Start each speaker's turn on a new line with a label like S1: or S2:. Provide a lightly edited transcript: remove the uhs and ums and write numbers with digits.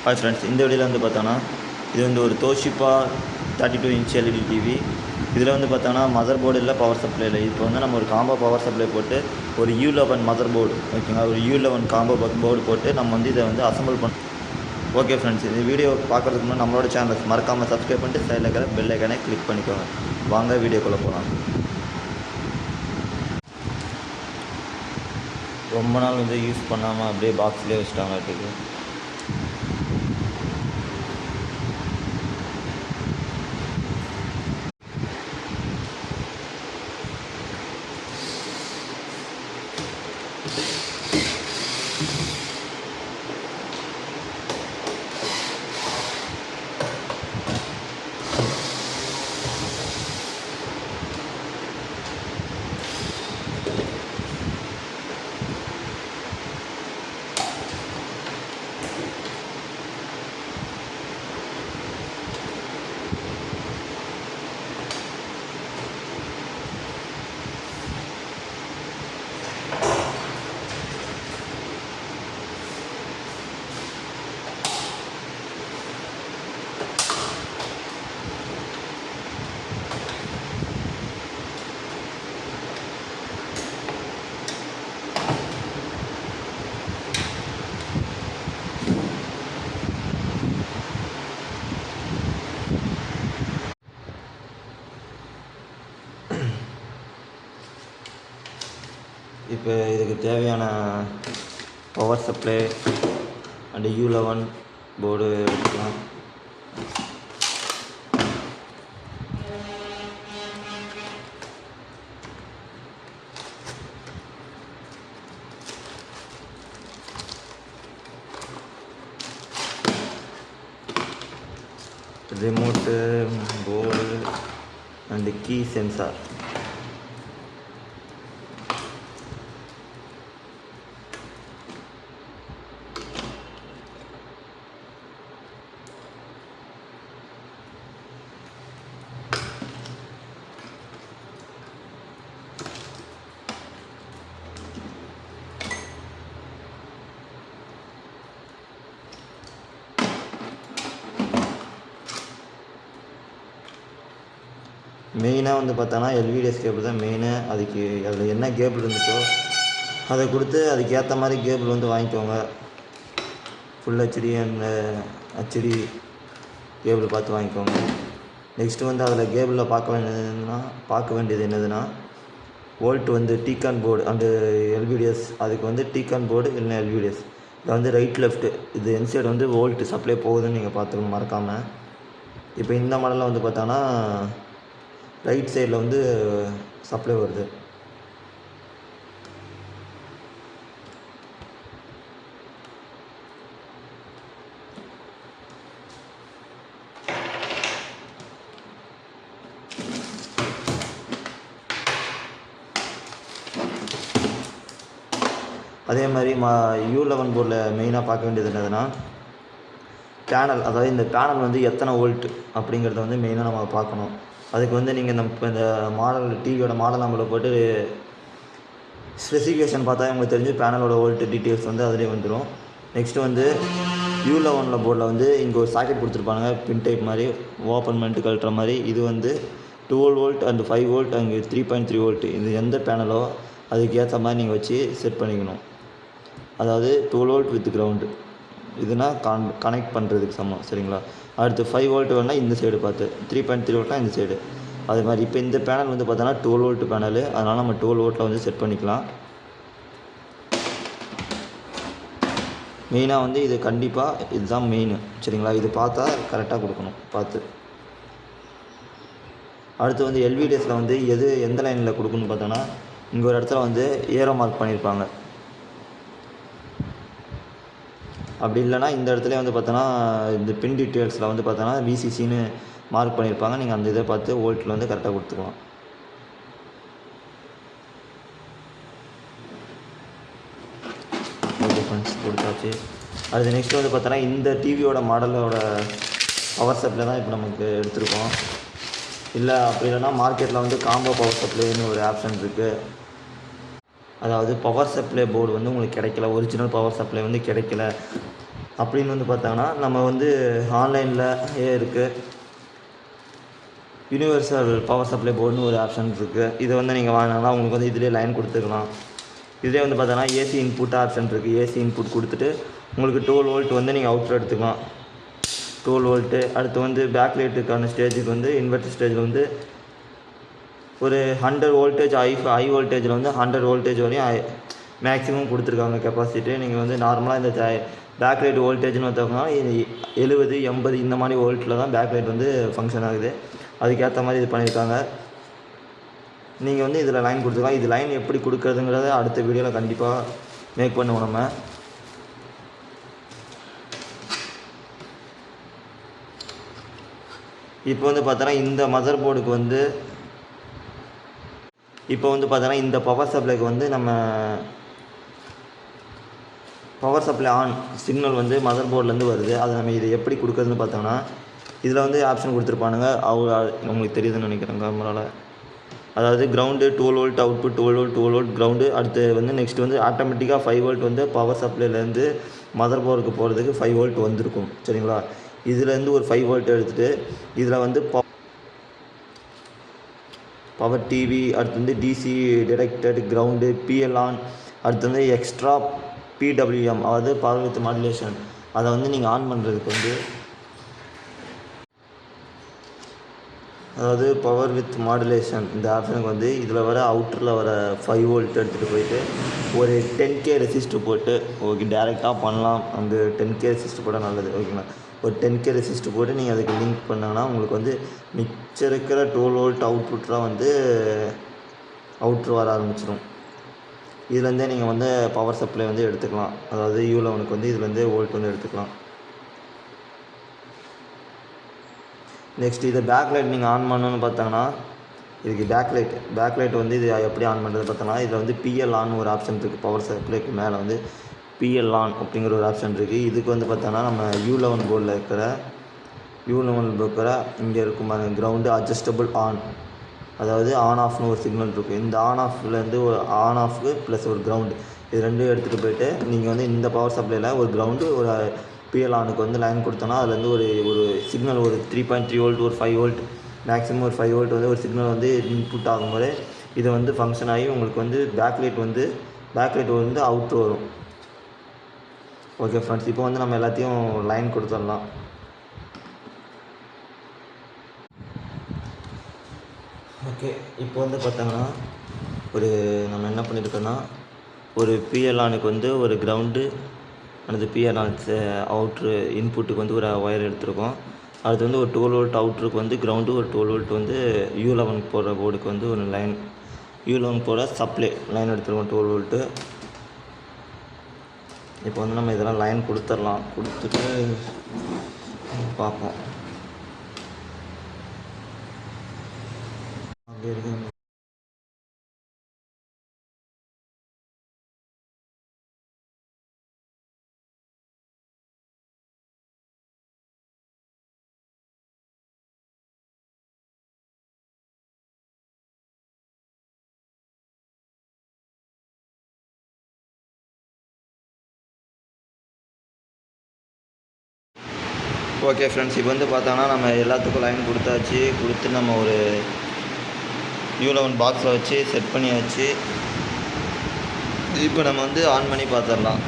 S1: Hi friends, இந்த வீடியோவில் வந்து பார்த்தோன்னா இது வந்து ஒரு Toshiba 32 இன்ச் எல்இடி டிவி. இதில் வந்து பார்த்தோன்னா மதர் போர்டு இல்லை, பவர் சப்ளை இல்லை. இப்போ வந்து நம்ம ஒரு காம்போ பவர் சப்ளை போட்டு ஒரு U11 மதர் போர்டு, ஓகேங்களா, ஒரு U11 காம்போ போர்டு போட்டு நம்ம வந்து இதை வந்து அசம்பிள் பண்ண. ஓகே ஃப்ரெண்ட்ஸ், இந்த வீடியோ பார்க்குறதுக்கு முன்னாடி நம்மளோட சேனலை மறக்காமல் சப்ஸ்கிரைப் பண்ணிட்டு சைடில் இருக்கிற பெல் ஐக்கானை கிளிக் பண்ணிக்கோங்க. வாங்க வீடியோக்குள்ளே போகலாம். ரொம்ப நாள் வந்து யூஸ் பண்ணாமல் அப்படியே பாக்ஸ்லேயே வச்சுட்டாங்க. இப்போ இதுக்கு தேவையான power supply and U11 board எடுத்துக்கலாம். Remote, board and key sensor. மெயினாக வந்து பார்த்தோன்னா எல்விடிஎஸ் கேபிள் தான் மெயினு. அதுக்கு அதில் என்ன கேபிள் இருந்துச்சோ அதை கொடுத்து அதுக்கு ஏற்ற மாதிரி கேபிள் வந்து வாங்கிக்கோங்க. Full HD and HD cable பார்த்து வாங்கிக்கோங்க. நெக்ஸ்ட்டு வந்து அதில் கேபிளில் பார்க்க வேண்டியது என்னதுன்னா வோல்ட் வந்து டீகான் போர்டு அண்டு எல்விடிஎஸ். அதுக்கு வந்து டீகான் போர்டு இல்லைன்னா எல்விடிஎஸ். இதை வந்து ரைட் லெஃப்ட்டு இது என் சைடு வந்து வோல்ட் சப்ளை போகுதுன்னு நீங்கள் பார்த்துக்கணும் மறக்காமல். இப்போ இந்த மாடலில் வந்து பார்த்தோன்னா ரைட் சைடில் வந்து சப்ளை வருது. அதே மாதிரி U11 போர்டில் மெயினாக பார்க்க வேண்டியது என்னதுன்னா பேனல், அதாவது இந்த பேனல் வந்து எத்தனை வோல்ட் அப்படிங்கிறத வந்து மெயினாக நம்ம பார்க்கணும். அதுக்கு வந்து நீங்கள் இந்த மாடல் டிவியோட மாடல் நம்பரை போட்டு ஸ்பெசிஃபிகேஷன் பார்த்தா உங்களுக்கு தெரிஞ்சு பேனலோட வோல்ட் டீட்டெயில்ஸ் வந்து அதிலே வந்துடும். நெக்ஸ்ட்டு வந்து U11 போர்டில் வந்து இங்கே ஒரு சாக்கெட் கொடுத்துருப்பாங்க, பின் டைப் மாதிரி ஓப்பன் பண்ணிட்டு கழட்டுற மாதிரி. இது வந்து 12 வோல்ட் அண்ட் 5 வோல்ட் அங்கே 3.3 வோல்ட். இது எந்த பேனலோ அதுக்கு ஏற்ற மாதிரி நீங்கள் வச்சு செட் பண்ணிக்கணும். அதாவது 12 வோல்ட் வித் கிரவுண்டு இதுனா கனெக்ட் பண்ணுறதுக்கு சமம், சரிங்களா. அடுத்து 5 வோல்ட் வேணால் இந்த சைடு பார்த்து, 3.3 வோல்ட்னா இந்த சைடு. அது மாதிரி இப்போ இந்த பேனல் வந்து பார்த்தோன்னா 12 வோல்ட் பேனலு, அதனால் நம்ம 12 வோல்ட்டில் வந்து செட் பண்ணிக்கலாம். மெயினாக வந்து இது கண்டிப்பாக இதுதான் மெயின், சரிங்களா. இது பார்த்தா கரெக்டாக கொடுக்கணும் பார்த்து. அடுத்து வந்து எல்விடிஎஸில் வந்து எந்த லைனில் கொடுக்கணும்னு பார்த்தோன்னா இங்கே ஒரு இடத்துல வந்து ஏரோ மார்க் பண்ணியிருப்பாங்க. அப்படி இல்லைனா இந்த இடத்துல வந்து பார்த்தோன்னா இந்த பின் டீட்டெயில்ஸில் வந்து பார்த்தோன்னா விசிசின்னு மார்க் பண்ணியிருப்பாங்க. நீங்கள் அந்த இதை பார்த்து வோல்ட்டில் வந்து கரெக்டாக கொடுத்துக்கலாம். ஓகே ஃப்ரெண்ட்ஸ், கொடுத்தாச்சு. அடுத்து நெக்ஸ்ட்டு வந்து பார்த்தோன்னா இந்த டிவியோட மாடலோட பவர் சப்ளை தான் இப்போ நமக்கு எடுத்துருக்கோம். இல்லை அப்படி இல்லைனா மார்க்கெட்டில் வந்து காம்போ பவர் சப்ளைன்னு ஒரு ஆப்ஷன் இருக்குது. அதாவது பவர் சப்ளை போர்டு வந்து உங்களுக்கு கிடைக்கல, ஒரிஜினல் பவர் சப்ளை வந்து கிடைக்கல அப்படின்னு வந்து பார்த்தாங்கன்னா நம்ம வந்து ஆன்லைனில் இருக்குது யூனிவர்சல் பவர் சப்ளை போர்டுன்னு ஒரு ஆப்ஷன் இருக்குது. இதை வந்து நீங்கள் வாங்கினாங்கன்னா உங்களுக்கு வந்து இதிலே லைன் கொடுத்துக்கலாம். இதே வந்து பார்த்தோன்னா ஏசி இன்புட் ஆப்ஷன் இருக்குது. ஏசி இன்புட் கொடுத்துட்டு உங்களுக்கு 12 வோல்ட் வந்து நீங்கள் அவுட்ரு எடுத்துக்கலாம். 12 வோல்ட்டு. அடுத்து வந்து பேக் லைட்டுக்கான ஸ்டேஜுக்கு வந்து இன்வெர்டர் ஸ்டேஜில் வந்து ஒரு 100 வோல்டேஜ் ஹை வோல்டேஜில் வந்து 100 வோல்டேஜ் வரையும் மேக்ஸிமம் கொடுத்துருக்காங்க கெப்பாசிட்டி. நீங்கள் வந்து நார்மலாக இந்த பேக் லைட் வோல்டேஜ்னு பார்த்தோம்னா 70 80 இந்த மாதிரி வோல்ட்டில் தான் பேக் லைட் வந்து ஃபங்க்ஷன் ஆகுது. அதுக்கேற்ற மாதிரி இது பண்ணியிருக்காங்க. நீங்கள் வந்து இதில் லைன் கொடுத்துக்கலாம். இது லைன் எப்படி கொடுக்குறதுங்கிறத அடுத்த வீடியோவில் கண்டிப்பாக மேக் பண்ணுவோம் நம்ம. இப்போ வந்து பார்த்தோன்னா இந்த மதர் போர்டுக்கு வந்து இந்த பவர் சப்ளைக்கு வந்து நம்ம பவர் சப்ளை ஆன் சிக்னல் வந்து மதர் போர்ட்லேருந்து வருது. அதை நம்ம இதை எப்படி கொடுக்குறதுன்னு பார்த்தோம்னா இதில் வந்து ஆப்ஷன் கொடுத்துருப்பானுங்க. உங்களுக்கு தெரியுதுன்னு நினைக்கிறேன் கேமராவில். அதாவது ground 12 volt output 12 volt ground. அடுத்து வந்து நெக்ஸ்ட் வந்து ஆட்டோமேட்டிக்காக 5 வோல்ட் வந்து பவர் சப்ளைலேருந்து மதர் போர்டுக்கு போகிறதுக்கு 5 வோல்ட் வந்திருக்கும். சரிங்களா? இதுலேருந்து ஒரு 5 வோல்ட் எடுத்துகிட்டு இதில் வந்து பவர் டிவி, அடுத்து வந்து DC directed ground, BL on, அடுத்து வந்து எக்ஸ்ட்ரா பிடபிள்யூஎம் அதாவது பவர் வித் மாடுலேஷன். அதை வந்து நீங்கள் ஆன் பண்ணுறதுக்கு வந்து அதாவது பவர் வித் மாடுலேஷன் இந்த ஆப்ஷனுக்கு வந்து இதில் வர அவுட்டரில் வர 5 வோல்ட் எடுத்துகிட்டு போயிட்டு ஒரு 10K ரெசிஸ்டர் போட்டு ஓகே டேரெக்டாக பண்ணலாம். அந்த 10K ரெசிஸ்டர் போட்டால் நல்லது. ஓகேங்களா? ஒரு 10K ரெசிஸ்டர் போட்டு நீங்கள் அதுக்கு லிங்க் பண்ணாங்கன்னா உங்களுக்கு வந்து மிச்சம் இருக்கிற 12 வோல்ட் அவுட்புட்லாம் வந்து அவுட்ரு வர ஆரம்பிச்சிடும். இதுலேருந்தே நீங்கள் வந்து பவர் சப்ளை வந்து எடுத்துக்கலாம். அதாவது U11 வந்து இதுலேருந்தே வோல்ட் வந்து எடுத்துக்கலாம். நெக்ஸ்ட் இதை பேக் லைட் நீங்கள் ஆன் பண்ணணுன்னு பார்த்தாங்கன்னா இதுக்கு பேக் லைட் வந்து இது எப்படி ஆன் பண்ணுறது பார்த்தோன்னா இதில் வந்து பிஎல் ஆன் ஒரு ஆப்ஷன் இருக்குது. பவர் சப்ளைக்கு மேலே வந்து பிஎல் ஆன் அப்படிங்கிற ஒரு ஆப்ஷன் இருக்குது. இதுக்கு வந்து பார்த்தோன்னா நம்ம U11 போர்டில் இருக்கிற இங்கே இருக்கும் பாருங்கள் கிரவுண்டு அட்ஜஸ்டபிள் ஆன், அதாவது ஆன் ஆஃப்னு ஒரு சிக்னல் இருக்குது. இந்த ஆன் ஆஃப்லேருந்து ஒரு ஆன் ஆஃப்க்கு ப்ளஸ் ஒரு கிரவுண்டு இது ரெண்டும் எடுத்துகிட்டு போயிட்டு நீங்கள் வந்து இந்த பவர் சப்ளையில் ஒரு கிரவுண்டு ஒரு பிஎல் ஆனுக்கு வந்து லைன் கொடுத்தோன்னா அதுலேருந்து ஒரு சிக்னல் ஒரு 3.3 வோல்ட் ஒரு 5 வோல்ட் மேக்ஸிமம் ஒரு 5 வோல்ட் வந்து ஒரு சிக்னல் வந்து இன்புட் ஆகும்போது இது வந்து ஃபங்க்ஷன் ஆகி உங்களுக்கு வந்து பேக் லைட் வந்து அவுட் வரும். ஓகே ஃப்ரெண்ட்ஸ், இப்போ வந்து நம்ம எல்லாத்தையும் லைன் கொடுத்துடலாம். ஓகே, இப்போ வந்து பார்த்தோங்கன்னா நம்ம என்ன பண்ணியிருக்கோன்னா ஒரு பிஎல் ஆனுக்கு வந்து ஒரு கிரவுண்டு அடுத்து பிஎல் ஆன் அவுட்ரு இன்புட்டுக்கு வந்து ஒரு ஒயர் எடுத்துருக்கோம். அடுத்து வந்து ஒரு 12 வோல்ட் அவுட்ருக்கு வந்து கிரவுண்டு, ஒரு 12 வோல்ட் வந்து U11 போடுற போர்டுக்கு வந்து ஒரு லைன் U11 போட சப்ளை லைன் எடுத்துருக்கோம் 12 வோல்ட்டு. இப்போ வந்து நம்ம இதெல்லாம் லைன் கொடுத்துட்டு பார்ப்போம். அப்படி இருக்கு. ஓகே ஃப்ரெண்ட்ஸ், இப்போ வந்து பார்த்தோன்னா நம்ம எல்லாத்துக்கும் லைன் கொடுத்து நம்ம ஒரு U11 பாக்ஸில் வச்சு செட் பண்ணியாச்சு. இப்போ நம்ம வந்து ஆன் பண்ணி பார்த்துடலாம்.